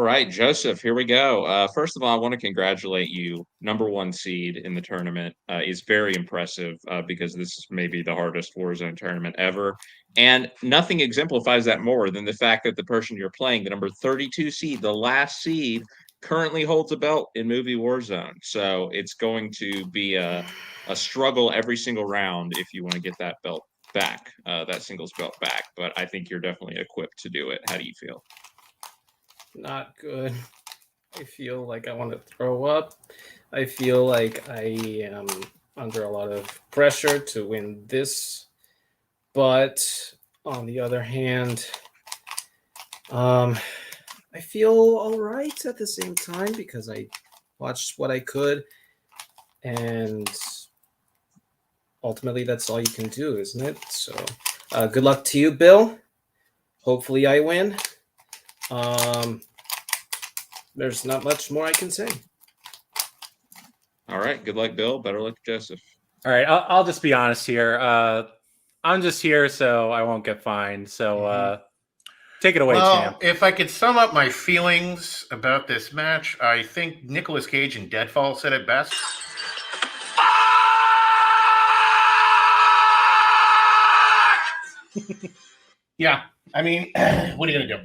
right, Joseph, here we go. First of all, I want to congratulate you. Number one seed in the tournament is very impressive because this is maybe the hardest Warzone tournament ever. And nothing exemplifies that more than the fact that the person you're playing, the number 32 seed, the last seed, currently holds a belt in movie Warzone. So it's going to be a struggle every single round if you want to get that belt back, that singles belt back. But I think you're definitely equipped to do it. How do you feel? Not good. I feel like I want to throw up. I feel like I am under a lot of pressure to win this. But on the other hand, I feel all right at the same time because I watched what I could. And ultimately, that's all you can do, isn't it? So good luck to you, Bill. Hopefully I win. There's not much more I can say. All right. Good luck, Bill. Better luck, Joseph. All right. I'll just be honest here. I'm just here so I won't get fined. So take it away, champ. If I could sum up my feelings about this match, I think Nicolas Cage in Deadfall said it best. Yeah. I mean, what are you going to do?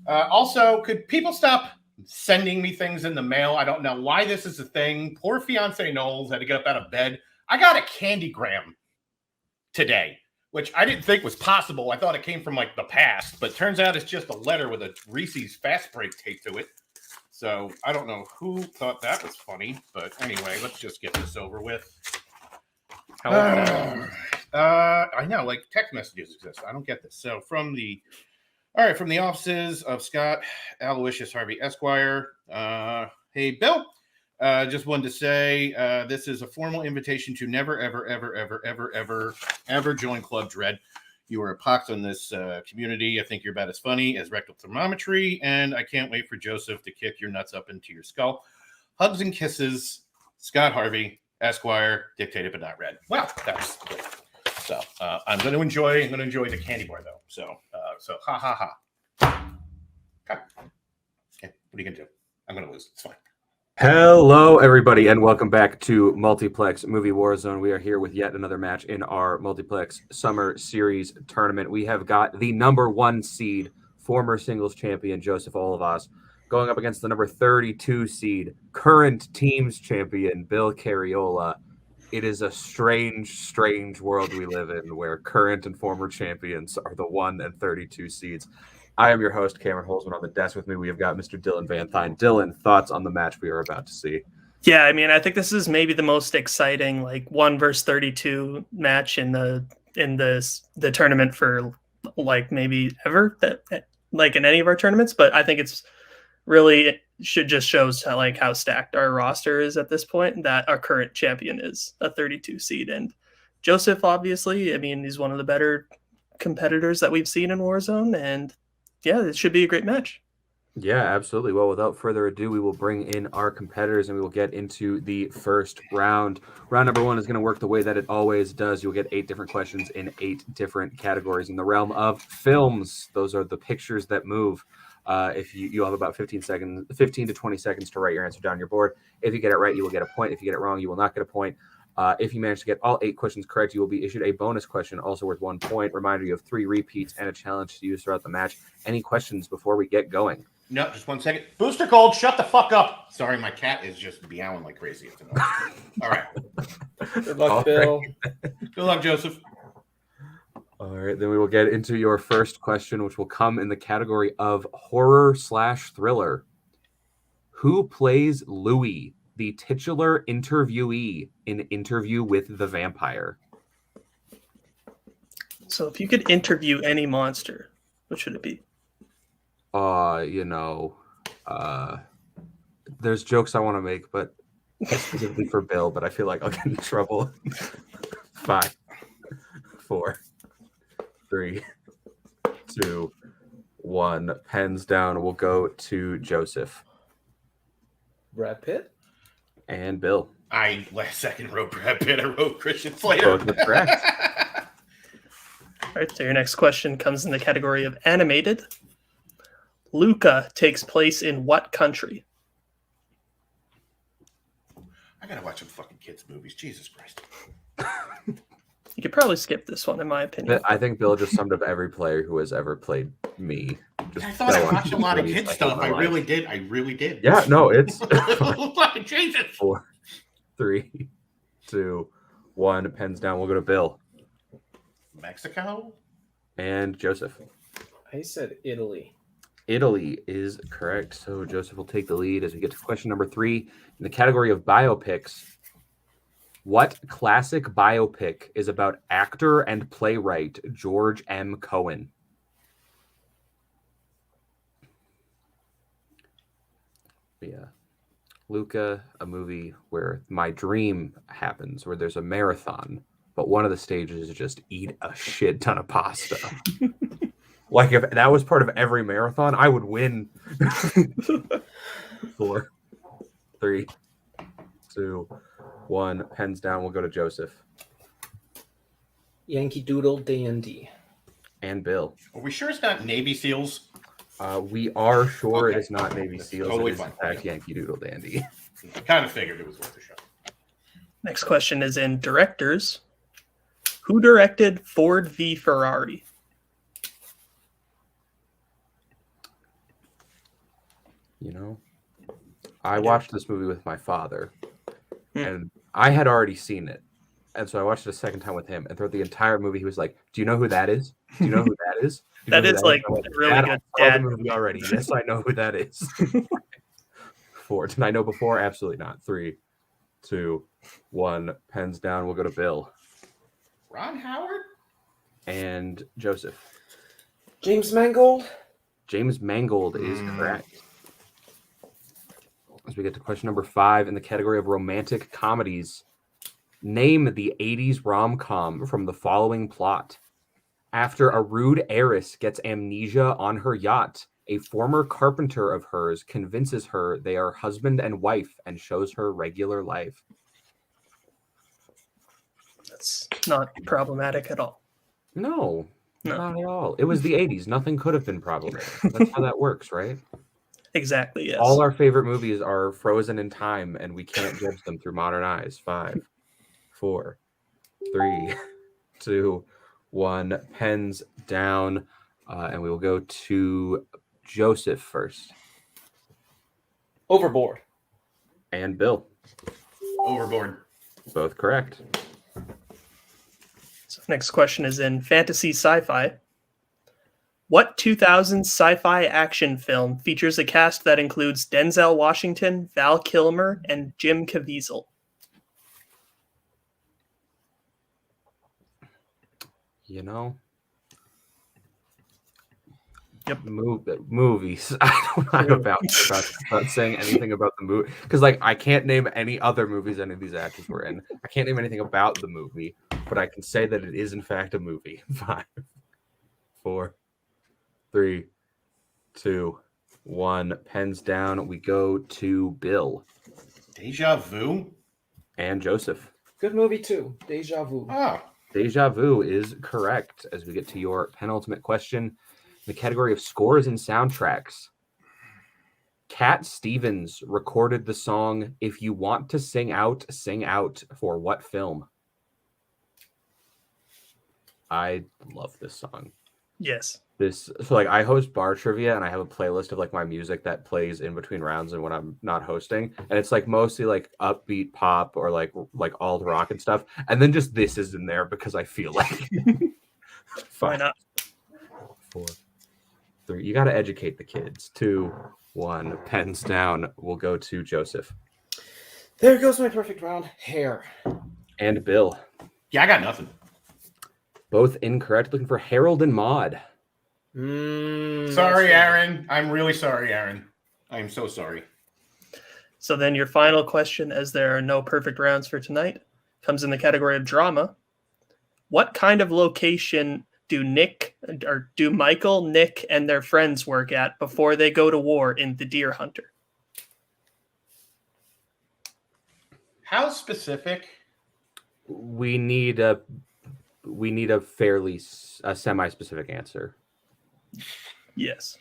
Also, could people stop sending me things in the mail? I don't know why this is a thing. Poor fiance Knowles had to get up out of bed. I got a candygram today, which I didn't think was possible. I thought it came from like the past, but turns out it's just a letter with a Reese's Fast Break taped to it. So I don't know who thought that was funny, but anyway, let's just get this over with. I know, like text messages exist. I don't get this. So from the offices of Scott Aloysius Harvey Esquire. Hey, Bill. Just wanted to say this is a formal invitation to never, ever, ever, ever, ever, ever, ever join Club Dread. You are a pox on this community. I think you're about as funny as rectal thermometry, and I can't wait for Joseph to kick your nuts up into your skull. Hugs and kisses, Scott Harvey Esquire, dictated but not read. Well, that's great. So I'm going to enjoy the candy bar though. So ha ha ha. Okay, what are you gonna do? I'm gonna lose. It's fine. Hello, everybody, and welcome back to Multiplex Movie Warzone. We are here with yet another match in our Multiplex Summer Series tournament. We have got the number one seed, former singles champion Joseph Olivas, going up against the number 32 seed, current teams champion Bill Cariola. It is a strange, strange world we live in where current and former champions are the 1 and 32 seeds. I am your host, Cameron Holzman. On the desk with me, we have got Mr. Dylan Van Thine. Dylan, thoughts on the match we are about to see? Yeah, I mean, I think this is maybe the most exciting, like 1 versus 32 match in the tournament for like maybe ever, that like in any of our tournaments. But I think it's really just shows how stacked our roster is at this point, that our current champion is a 32 seed. And Joseph, obviously, I mean, he's one of the better competitors that we've seen in Warzone. And yeah, it should be a great match. Yeah, absolutely. Well, without further ado, we will bring in our competitors and we will get into the first round. Round number 1 is going to work the way that it always does. You'll get 8 different questions in 8 different categories in the realm of films. Those are the pictures that move. If you'll have about 15 to 20 seconds to write your answer down on your board. If you get it right, you will get a point. If you get it wrong, you will not get a point. If you manage to get all 8 questions correct, you will be issued a bonus question, also worth 1 point. Reminder, you have 3 repeats and a challenge to use throughout the match. Any questions before we get going? No, just 1 second. Booster Cold, shut the fuck up. Sorry, my cat is just meowing like crazy. All right. Good luck, Bill. Good luck, Joseph. All right, then we will get into your first question, which will come in the category of horror/thriller. Who plays Louis, the titular interviewee in Interview with the Vampire? So if you could interview any monster, what should it be? There's jokes I want to make, but specifically for Bill, but I feel like I'll get in trouble. 5, 4, 3, 2, 1. Pens down. We'll go to Joseph. Brad Pitt? And Bill. I last second wrote Brad Pitt. I wrote Christian Slater. Both correct. All right, so your next question comes in the category of animated. Luca takes place in what country? I gotta watch some fucking kids movies. Jesus Christ. You could probably skip this one, in my opinion. I think Bill just summed up every player who has ever played me. Just I thought I go on watched a lot of movies. kids I hate stuff. my I life. really did. I really did. Yeah, no, it's Fucking Jesus. 4, 3, 2, 1. Pens down. We'll go to Bill Mexico? and Joseph. I said Italy. Italy is correct. So Joseph will take the lead as we get to question number 3 in the category of biopics. What classic biopic is about actor and playwright George M. Cohen? Yeah. Luca, a movie where my dream happens, where there's a marathon, but one of the stages is just eat a shit ton of pasta. Like if that was part of every marathon, I would win. 4, 3, 2, 1. Pens down. We'll go to Joseph Yankee Doodle Dandy. and Bill. Are we sure it's not Navy SEALs? We are sure Okay. it is not Navy That's SEALs. totally It is, in fine. fact, Yankee Doodle Dandy. I kind of figured it was worth a shot. Next question is in directors. Who directed Ford v Ferrari? You know, I watched this movie with my father, Hmm. and I had already seen it. And so I watched it a second time with him. And throughout the entire movie, he was like, "Do you know who that is? Do you know who that is? Do you That know who is like I went, a really "Dad, good I saw dad. the movie already. Yes, I know who that is." 4. Did I know before? Absolutely not. 3, 2, 1. Pens down. We'll go to Bill Ron Howard? and Joseph. James Mangold. James Mangold is correct. As we get to question number 5 in the category of romantic comedies, name the 80s rom-com from the following plot. After a rude heiress gets amnesia on her yacht, a former carpenter of hers convinces her they are husband and wife and shows her regular life. That's not problematic at all. No, No. not at all. It was the 80s. Nothing could have been problematic. That's how that works, right? Exactly, yes. All our favorite movies are frozen in time, and we can't judge them through modern eyes. 5, 4, 3, 2, 1. Pens down, and we will go to Joseph first, Overboard. and Bill. Overboard. Both correct. So next question is in fantasy sci-fi. What 2000 sci-fi action film features a cast that includes Denzel Washington, Val Kilmer, and Jim Caviezel? You know, Yep. Movies. I don't know about saying anything about the movie because, like, I can't name any other movies any of these actors were in. I can't name anything about the movie, but I can say that it is in fact a movie. 5, 4, 3, 2, 1. Pens down. We go to Bill Deja Vu? and Joseph. Good movie too. Deja Vu. Oh. Deja Vu is correct as we get to your penultimate question in the category of scores and soundtracks. Cat Stevens recorded the song If You Want to Sing Out for what film? I love this song. Yes. So like I host bar trivia and I have a playlist of like my music that plays in between rounds and when I'm not hosting, and it's like mostly like upbeat pop or like alt rock and stuff, and then just this is in there because I feel like Why not? 4, 3. You got to educate the kids. 2, 1. Pens down. We'll go to Joseph There goes my perfect round. Hair. and Bill. Yeah, I got nothing. Both incorrect. Looking for Harold and Maude. Sorry, Aaron. I'm really sorry, Aaron. I'm so sorry. So then your final question, as there are no perfect rounds for tonight, comes in the category of drama. What kind of location do Michael, Nick, and their friends work at before they go to war in The Deer Hunter? How specific? We need a fairly semi-specific answer. Yes.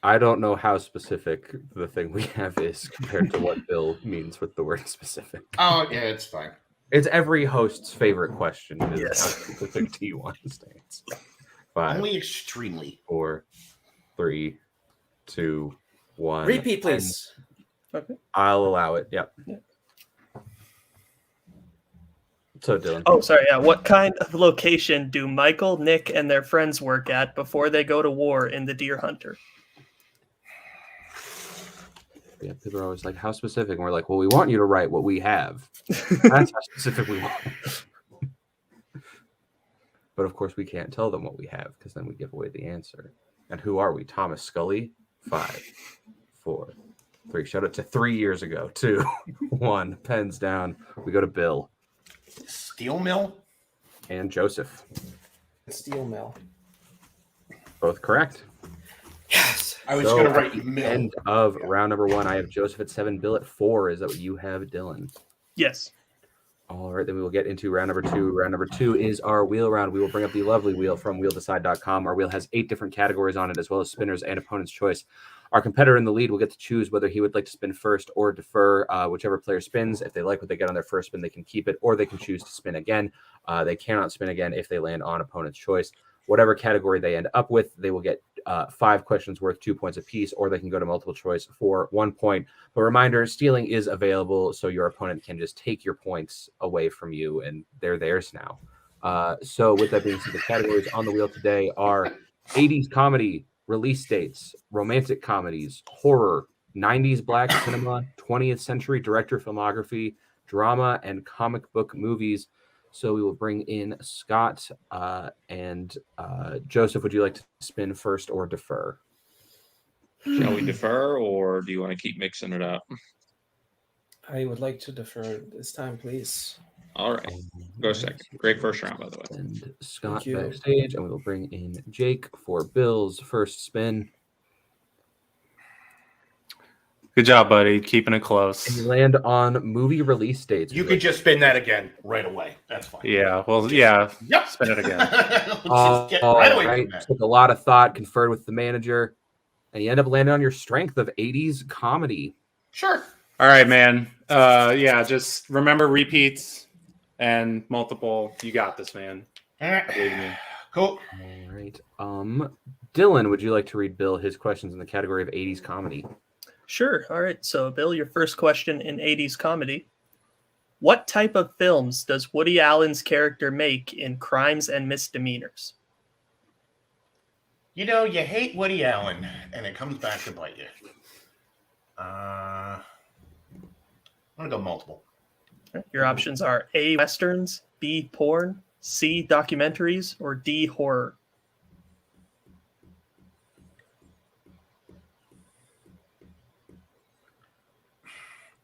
I don't know how specific the thing we have is compared to what Bill means with the word specific. Oh, yeah, it's fine. It's every host's favorite question is Yes. how specific do you want to stance? 5, Only extremely. 4, 3, 2, 1. Repeat, please. Okay. I'll allow it. Yep. Yeah. So Dylan. Oh, sorry. Yeah. What kind of location do Michael, Nick, and their friends work at before they go to war in The Deer Hunter? Yeah, people are always like, how specific? And we're like, well, we want you to write what we have. That's how specific we want. But of course, we can't tell them what we have because then we give away the answer. And who are we? Thomas Scully? 5, 4, 3. Shout out to 3 years ago. 2, 1. Pens down. We go to Bill Steel mill? and Joseph. Steel mill. Both correct. Yes. I was So, going to at write the mill. end of round number 1, I have Joseph at 7, Bill at 4. Is that what you have, Dylan? Yes. All right, then we will get into round number 2. Round number 2 is our wheel round. We will bring up the lovely wheel from wheeldecide.com. Our wheel has 8 different categories on it, as well as spinners and opponent's choice. Our competitor in the lead will get to choose whether he would like to spin first or defer. Whichever player spins, if they like what they get on their first spin, they can keep it, or they can choose to spin again. They cannot spin again if they land on opponent's choice. Whatever category they end up with, they will get 5 questions worth 2 points apiece, or they can go to multiple choice for 1 point. But reminder, stealing is available, so your opponent can just take your points away from you, and they're theirs now. So with that being said, the categories on the wheel today are 80s comedy, release dates, romantic comedies, horror, 90s black cinema, 20th century director filmography, drama, and comic book movies. So we will bring in Scott and Joseph. Would you like to spin first or defer? Shall we defer, or do you want to keep mixing it up? I would like to defer this time, please. All right. Go second. Great first round, by the way. And Scott Thank you. backstage, and we will bring in Jake for Bill's first spin. Good job, buddy. Keeping it And close. you land on movie release dates. You Would could just spin that again right away. That's fine. Yeah. Well, yeah. Yep. Spin it again. Let's just get right away right. from that. Took a lot of thought, conferred with the manager, and you end up landing on your strength of 80s comedy. Sure. All right, man. Yeah, just remember repeats and multiple. You got this, man. All I right. believe in you. Cool. All right. Dylan, would you like to read Bill his questions in the category of 80s comedy? Sure. All right. So, Bill, your first question in 80s comedy. What type of films does Woody Allen's character make in Crimes and Misdemeanors? You know, you hate Woody Allen, and it comes back to bite you. I'm going to go multiple. Your options are A, Westerns, B, porn, C, documentaries, or D, horror.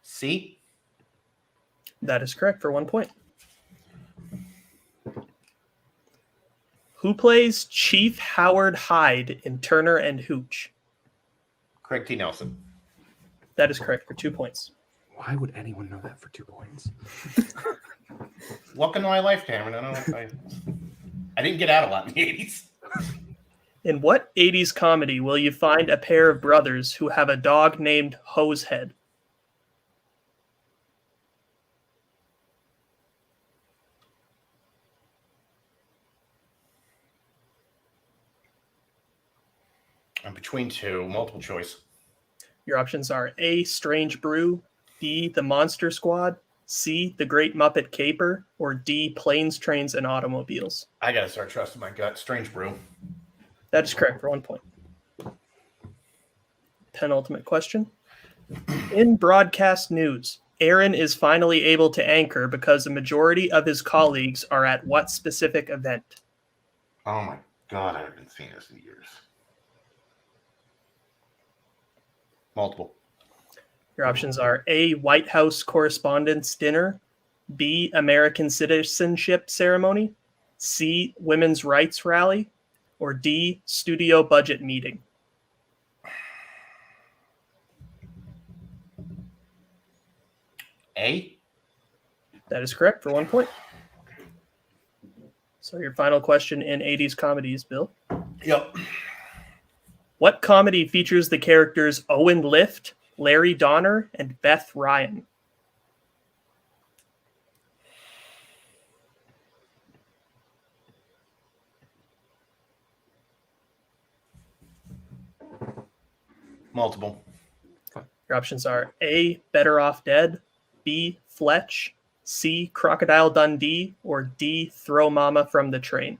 C? That is correct for 1 point. Who plays Chief Howard Hyde in Turner and Hooch? Craig T. Nelson. That is correct for 2 points. Why would anyone know that for 2 points? Welcome to my life, Cameron. I don't know if I didn't get out a lot in the 80s. In what 80s comedy will you find a pair of brothers who have a dog named Hosehead? I'm between two, multiple choice. Your options are A, Strange Brew, B, The Monster Squad, C, The Great Muppet Caper, or D, Planes, Trains, and Automobiles. I got to start trusting my gut. Strange Brew. That is correct for 1 point. Penultimate question. In broadcast news, Aaron is finally able to anchor because the majority of his colleagues are at what specific event? Oh my God, I haven't seen this in years. Multiple. Your options are A, White House Correspondents' Dinner, B, American Citizenship Ceremony, C, Women's Rights Rally, or D, Studio Budget Meeting. A? That is correct for 1 point. So your final question in 80s comedies, Bill. Yep. What comedy features the characters Owen Lift, Larry Donner, and Beth Ryan? Multiple. Your options are A, Better Off Dead, B, Fletch, C, Crocodile Dundee, or D, Throw Mama from the Train.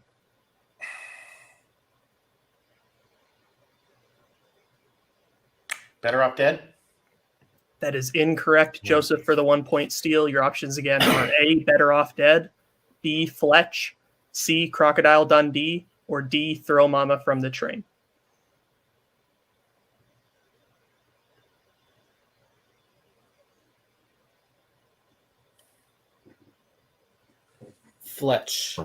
Better Off Dead? That is incorrect, Joseph, for the 1 point steal. Your options again are A, Better Off Dead, B, Fletch, C, Crocodile Dundee, or D, Throw Mama from the Train. Fletch.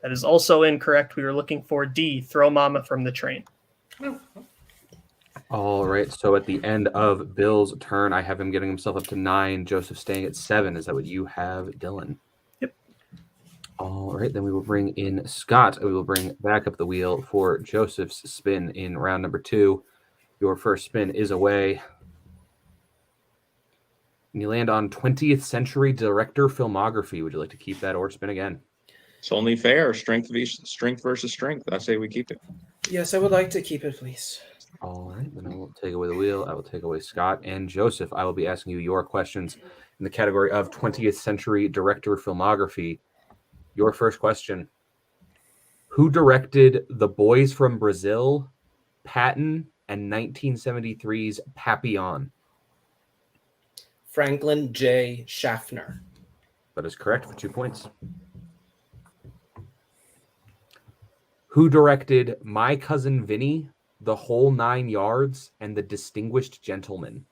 That is also incorrect. We were looking for D, Throw Mama from the Train. All right. So at the end of Bill's turn, I have him getting himself up to 9. Joseph staying at 7. Is that what you have, Dylan? Yep. All right. Then we will bring in Scott. We will bring back up the wheel for Joseph's spin in round number 2. Your first spin is away. And you land on 20th century director filmography. Would you like to keep that or spin again? It's only fair. Strength versus strength. I say we keep it. Yes, I would like to keep it, please. All right, then I will take away the wheel. I will take away Scott and Joseph. I will be asking you your questions in the category of 20th century director filmography. Your first question: who directed The Boys from Brazil, Patton, and 1973's Papillon? Franklin J. Schaffner. That is correct for 2 points. Who directed My Cousin Vinny, The Whole 9 Yards, and The Distinguished Gentleman?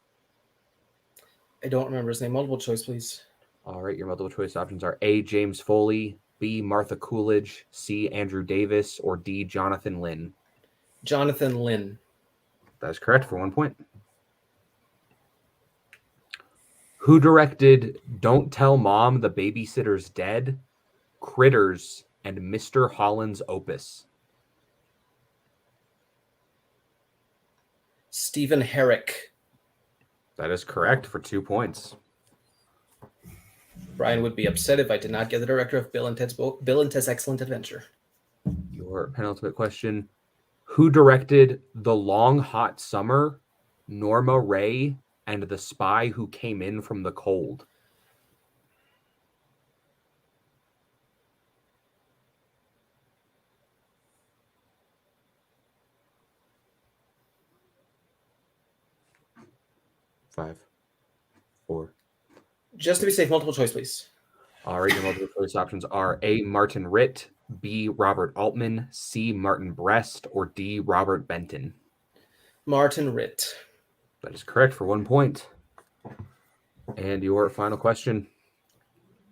I don't remember his name. Multiple choice, please. All right, your multiple choice options are A, James Foley, B, Martha Coolidge, C, Andrew Davis, or D, Jonathan Lynn. Jonathan Lynn. That is correct for 1 point. Who directed Don't Tell Mom the Babysitter's Dead, Critters, and Mr. Holland's Opus? Stephen Herrick. That is correct for 2 points. Brian would be upset if I did not get the director of Bill and Ted's Excellent Adventure. Your penultimate question: who directed The Long Hot Summer, Norma Ray, and The Spy Who Came In from the Cold? Five, 4. Just to be safe, multiple choice, please. All right, your multiple choice options are A, Martin Ritt, B, Robert Altman, C, Martin Brest, or D, Robert Benton. Martin Ritt. That is correct for 1 point. And your final question: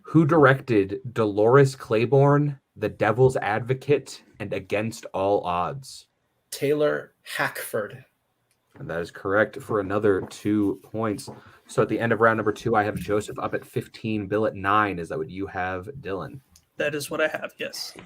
who directed Dolores Claiborne, The Devil's Advocate, and Against All Odds? Taylor Hackford. And that is correct for another 2 points. So at the end of round number 2, I have Joseph up at 15, Bill at 9. Is that what you have, Dylan? That is what I have, yes.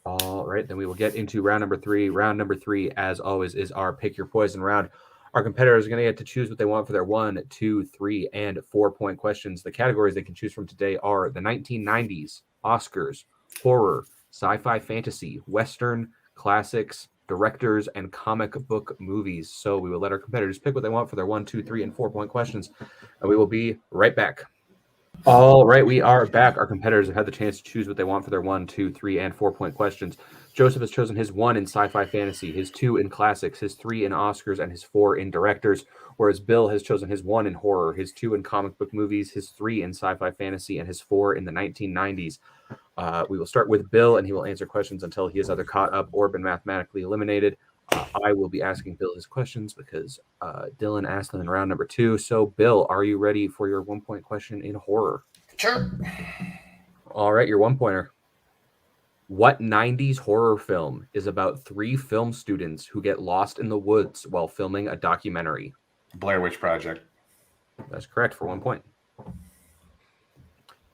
All right, then we will get into round number 3. Round number 3, as always, is our Pick Your Poison round. Our competitors are going to get to choose what they want for their 1, 2, 3, and 4 point questions. The categories they can choose from today are the 1990s, Oscars, horror, sci-fi fantasy, Western, classics, directors, and comic book movies. So we will let our competitors pick what they want for their 1, 2, 3, and 4 point questions. And we will be right back. All right, we are back. Our competitors have had the chance to choose what they want for their 1, 2, 3, and 4 point questions. Joseph has chosen his 1 in sci-fi fantasy, his 2 in classics, his 3 in Oscars, and his 4 in directors, whereas Bill has chosen his 1 in horror, his 2 in comic book movies, his 3 in sci-fi fantasy, and his 4 in the 1990s. We will start with Bill, and he will answer questions until he is either caught up or been mathematically eliminated. I will be asking Bill his questions because Dylan asked them in round number 2. So, Bill, are you ready for your 1 point question in horror? Sure. All right, your 1 pointer. What 90s horror film is about 3 film students who get lost in the woods while filming a documentary? Blair Witch Project. That's correct for 1 point.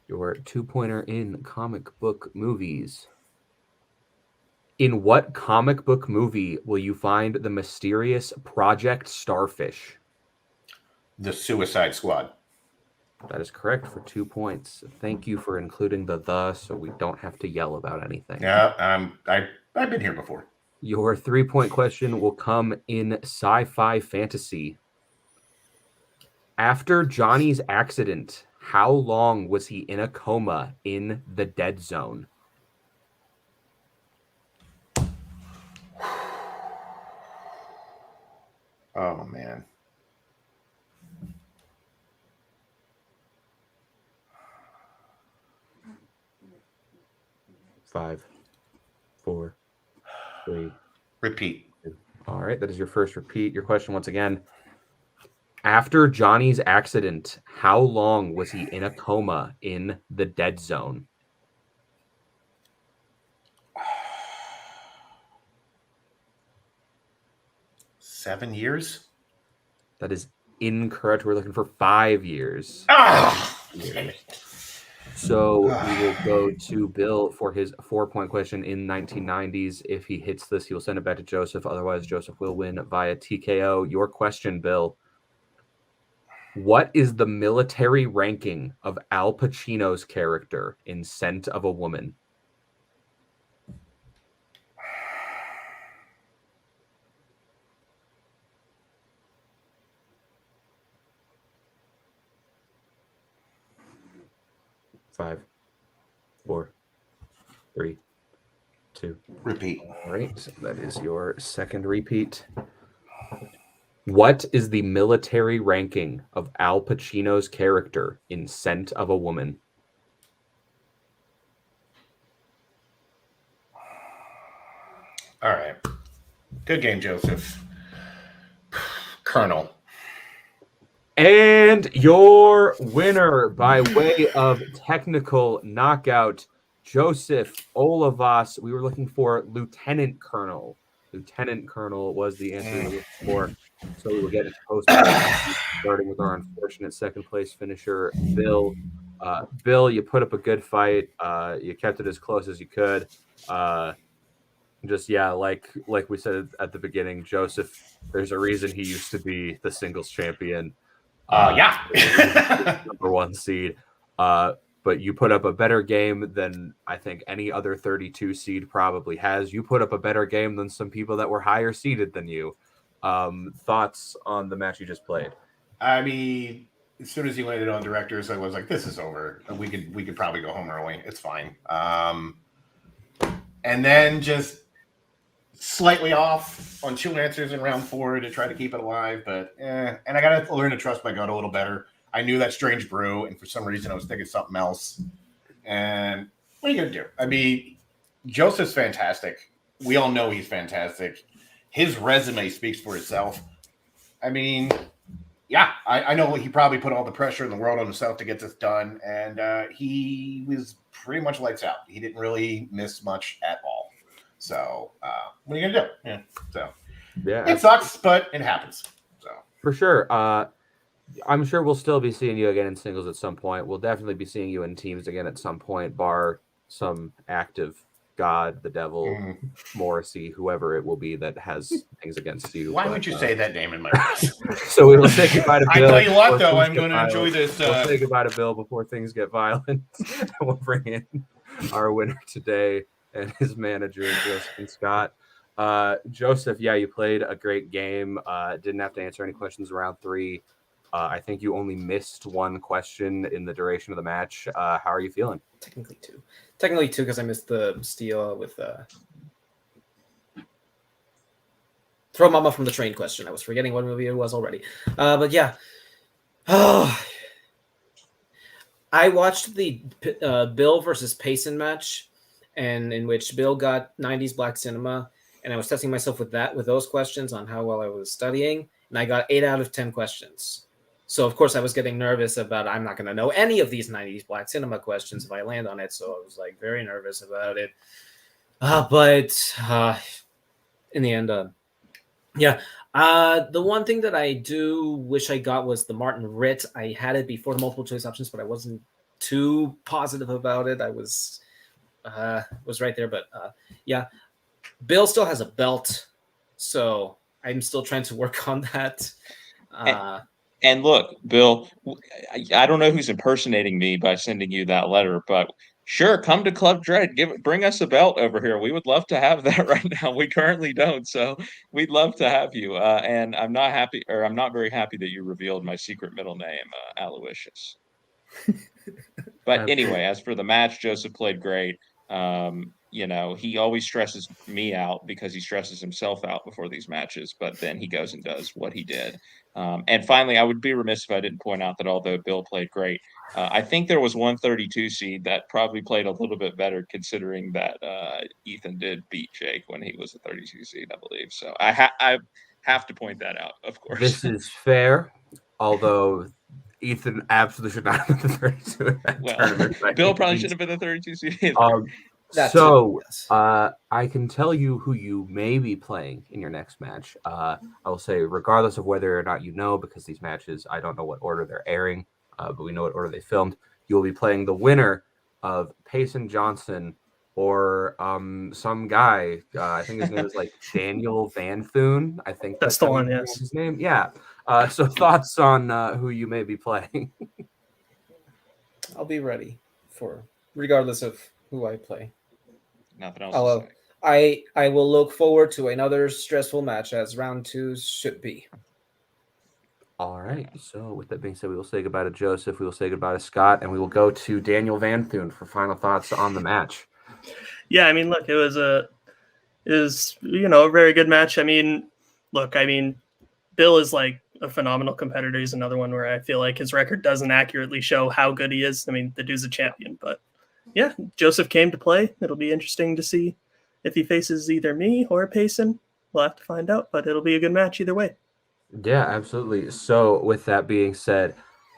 Your 2 pointer in comic book movies. In what comic book movie will you find the mysterious Project Starfish? The Suicide Squad. That is correct for 2 points. Thank you for including the so we don't have to yell about anything. Yeah, I've been here before. Your 3-point question will come in sci-fi fantasy. After Johnny's accident, how long was he in a coma in the dead zone? Oh man. 5, 4, 3. Repeat. All right, that is your first repeat. Your question once again. After Johnny's accident, how long was he in a coma in the dead zone? Seven years? That is incorrect. We're looking for 5 years. So we will go to Bill for his 4-point question in 1990s. If he hits this, he will send it back to Joseph. Otherwise, Joseph will win via TKO. Your question, Bill. What is the military ranking of Al Pacino's character in Scent of a Woman? Five, 4, 3, 2. Repeat. All right, so that is your second repeat. What is the military ranking of Al Pacino's character in Scent of a Woman? All right. Good game, Joseph. Colonel. And your winner by way of technical knockout, Joseph Olivas. We were looking for Lieutenant Colonel. Lieutenant Colonel was the answer we were looking for. So we will get into post starting with our unfortunate second place finisher, Bill. Bill, you put up a good fight. You kept it as close as you could. Like we said at the beginning, Joseph, there's a reason he used to be the singles champion. Number 1 seed. But you put up a better game than I think any other 32 seed probably has. You put up a better game than some people that were higher seeded than you. Thoughts on the match you just played? I mean, as soon as he landed on directors, I was like, this is over. We could probably go home early. It's fine. And then just slightly off on 2 answers in round 4 to try to keep it alive. But and I got to learn to trust my gut a little better. I knew that strange brew, and for some reason I was thinking something else. And what are you going to do? I mean, Joseph's fantastic. We all know he's fantastic. His resume speaks for itself. I mean, yeah, I know he probably put all the pressure in the world on himself to get this done, and he was pretty much lights out. He didn't really miss much at all. So what are you going to do? Yeah, so it sucks, but it happens. So for sure. I'm sure we'll still be seeing you again in singles at some point. We'll definitely be seeing you in teams again at some point, bar some active God, the devil, Morrissey, whoever it will be that has things against you. Why would you say that name in my face? So we will say goodbye to Bill. I tell you what, though, I'm going to enjoy this. We'll say goodbye to Bill before things get violent. We'll bring in our winner today and his manager, Joseph Scott. Joseph, yeah, you played a great game. Didn't have to answer any questions around 3. I think you only missed 1 question in the duration of the match. How are you feeling? Technically 2. Technically 2 because I missed the steal with Throw Mama from the Train question. I was forgetting what movie it was already. But yeah. Oh. I watched the Bill versus Payson match, and in which Bill got 90s Black Cinema, and I was testing myself with those questions on how well I was studying, and I got 8 out of 10 questions. So, of course, I was getting nervous about I'm not going to know any of these 90s Black Cinema questions if I land on it. So I was like very nervous about it. But in the end, yeah. The one thing that I do wish I got was the Martin Ritt. I had it before the multiple choice options, but I wasn't too positive about it. I was right there. But yeah, Bill still has a belt, so I'm still trying to work on that. And look, Bill, I don't know who's impersonating me by sending you that letter, but sure, come to Club Dread. Bring us a belt over here. We would love to have that right now. We currently don't, so we'd love to have you. And I'm not very happy that you revealed my secret middle name, Aloysius. But anyway, as for the match, Joseph played great. He always stresses me out because he stresses himself out before these matches, but then he goes and does what he did. And finally, I would be remiss if I didn't point out that although Bill played great, I think there was one 32 seed that probably played a little bit better, considering that Ethan did beat Jake when he was a 32 seed, I believe. So I have to point that out, of course. This is fair, although Ethan absolutely should not have been the 32 tournament. Bill probably should have been the 32 seed. I can tell you who you may be playing in your next match. I will say, regardless of whether or not you know, because these matches, I don't know what order they're airing, but we know what order they filmed. You will be playing the winner of Payson Johnson or some guy. I think his name is like Daniel Van Thune. I think that's the one. Yes, his name. Yeah. So thoughts on who you may be playing? I'll be ready for regardless of who I play. Nothing else. I will look forward to another stressful match, as round 2 should be. All right. So with that being said, we will say goodbye to Joseph. We will say goodbye to Scott, and we will go to Daniel Van Thune for final thoughts on the match. Yeah, I mean, look, it was a very good match. I mean, Bill is like a phenomenal competitor. He's another one where I feel like his record doesn't accurately show how good he is. I mean, the dude's a champion, but yeah, Joseph came to play. It'll be interesting to see if he faces either me or Payson. We'll have to find out, but it'll be a good match either way. Yeah, absolutely. So with that being said,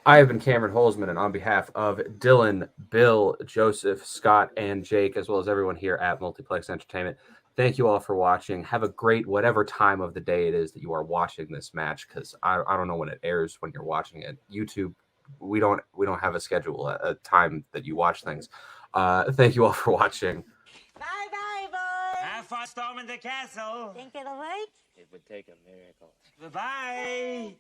I have been Cameron Holzman, and on behalf of Dylan, Bill, Joseph, Scott, and Jake, as well as everyone here at Multiplex Entertainment, thank you all for watching. Have a great whatever time of the day it is that you are watching this match, because I don't know when it airs when you're watching it. YouTube, we don't have a schedule, a time that you watch things. Thank you all for watching. Bye-bye, boys. Have fun storming the castle. Think it'll work? It would take a miracle. Bye-bye.